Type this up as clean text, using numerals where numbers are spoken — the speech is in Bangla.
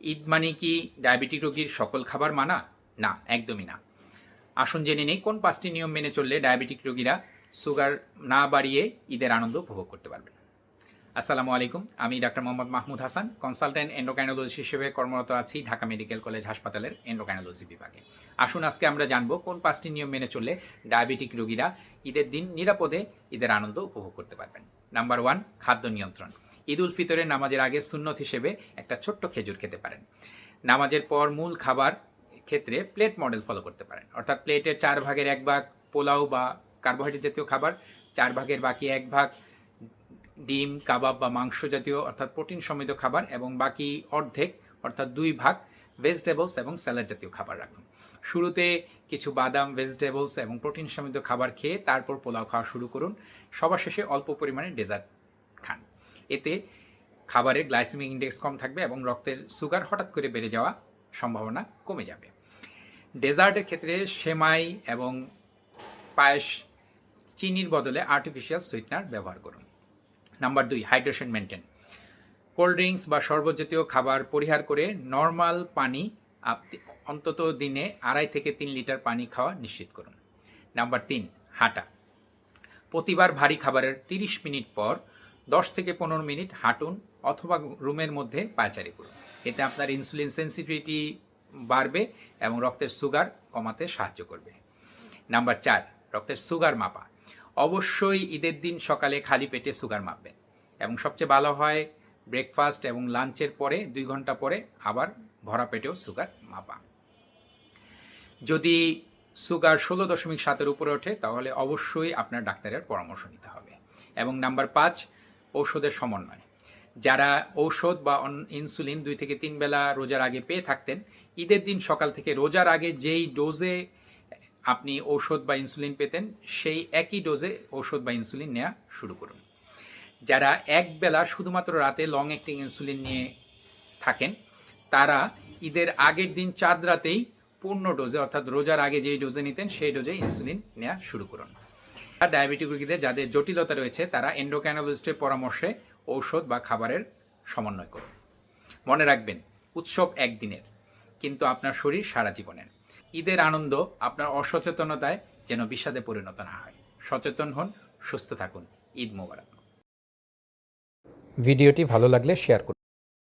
ঈদ মানে কি ডায়াবেটিক রোগীর সকল খাবার মানা? না, একদমই না। আসুন জেনে নেই কোন 5টি নিয়ম মেনে চললে ডায়াবেটিক রোগীরা সুগার না বাড়িয়ে ঈদের আনন্দ উপভোগ করতে পারবেন। আসসালামু আলাইকুম, আমি doctor Mohammad Mahmud Hasan, consultant endocrinologist হিসেবে কর্মরত আছি ঢাকা মেডিকেল কলেজ হাসপাতালের এন্ডোক্রাইনোলজি বিভাগে। আসুন আজকে আমরা জানবো কোন 5টি নিয়ম মেনে চললে ডায়াবেটিক রোগীরা ঈদের দিন নিরাপদে ঈদের আনন্দ উপভোগ করতে পারবেন। নাম্বার 1, খাদ্য নিয়ন্ত্রণ। ঈদ উল ফিতরের নামাজের আগে সুন্নত হিসেবে একটা ছোট্ট খেজুর খেতে পারেন। নামাজের পর মূল খাবার ক্ষেত্রে প্লেট মডেল ফলো করতে পারেন, অর্থাৎ প্লেটের 4 ভাগের 1 ভাগ পোলাও বা কার্বোহাইড্রেট জাতীয় খাবার, 4 ভাগের বাকি 1 ভাগ ডিম, কাবাব বা মাংস জাতীয় অর্থাৎ প্রোটিন সমৃদ্ধ খাবার এবং বাকি অর্ধেক অর্থাৎ 2 ভাগ ভেজিটেবলস এবং স্যালাড জাতীয় খাবার রাখুন। শুরুতে কিছু বাদাম, ভেজিটেবলস এবং প্রোটিন সমৃদ্ধ খাবার খেয়ে তারপর পোলাও খাওয়া শুরু করুন। সবার শেষে অল্প পরিমাণে ডেজার্ট খান। এতে খাবারের গ্লাইসেমিক ইন্ডেক্স কম থাকবে এবং রক্তের সুগার হঠাৎ করে বেড়ে যাওয়া সম্ভাবনা কমে যাবে। ডেজার্টের ক্ষেত্রে সেমাই এবং পায়েস চিনির বদলে আর্টিফিশিয়াল সুইটনার ব্যবহার করুন। Number 2, hydration maintain. Cold drinks বা শরবত জাতীয় খাবার পরিহার করে নর্মাল পানি অন্তত দিনে 2.5 থেকে 3 লিটার পানি খাওয়া নিশ্চিত করুন। নাম্বার 3, হাঁটা। প্রতিবার ভারী খাবারের 30 মিনিট পর 10 থেকে 15 মিনিট হাঁটুন অথবা রুমের মধ্যে পায়চারি করুন। এতে আপনার ইনসুলিন সেন্সিটিভিটি বাড়বে এবং রক্তের সুগার কমাতে সাহায্য করবে। নাম্বার 4, রক্তের সুগার মাপা। অবশ্যই ঈদের দিন সকালে খালি পেটে সুগার মাপবেন এবং সবচেয়ে ভালো হয় ব্রেকফাস্ট এবং লাঞ্চের পরে 2 ঘন্টা পরে আবার ভরা পেটেও সুগার মাপা। যদি সুগার 16.7-এর উপরে ওঠে তাহলে অবশ্যই আপনার ডাক্তারের পরামর্শ নিতে হবে। এবং নাম্বার 5, ঔষধের সমন্বয়। যারা ঔষধ বা ইনসুলিন 2 থেকে 3 বেলা রোজার আগে পেয়ে থাকতেন, ঈদের দিন সকাল থেকে রোজার আগে যেই ডোজে আপনি ঔষধ বা ইনসুলিন পেতেন সেই একই ডোজে ঔষধ বা ইনসুলিন নেওয়া শুরু করুন। যারা এক বেলা শুধুমাত্র রাতে লং অ্যাক্টিং ইনসুলিন নিয়ে থাকেন তারা ঈদের আগের দিন চাঁদ রাতেই পূর্ণ ডোজে অর্থাৎ রোজার আগে যেই ডোজে নিতেন সেই ডোজে ইনসুলিন নেওয়া শুরু করুন। আর ডায়াবেটিক রোগীদের যাদের জটিলতা রয়েছে তারা এন্ডোক্রাইনোলজিস্টের পরামর্শে ঔষধ বা খাবারের সমন্বয় করুন। মনে রাখবেন, উৎসব একদিনের, কিন্তু আপনার শরীর সারা জীবনের। ঈদের আনন্দ আপনার অসচেতনতায় যেন বিষাদে পরিণত না হয়। সচেতন হন, সুস্থ থাকুন। ঈদ মোবারক। ভিডিওটি ভালো লাগলে শেয়ার করুন।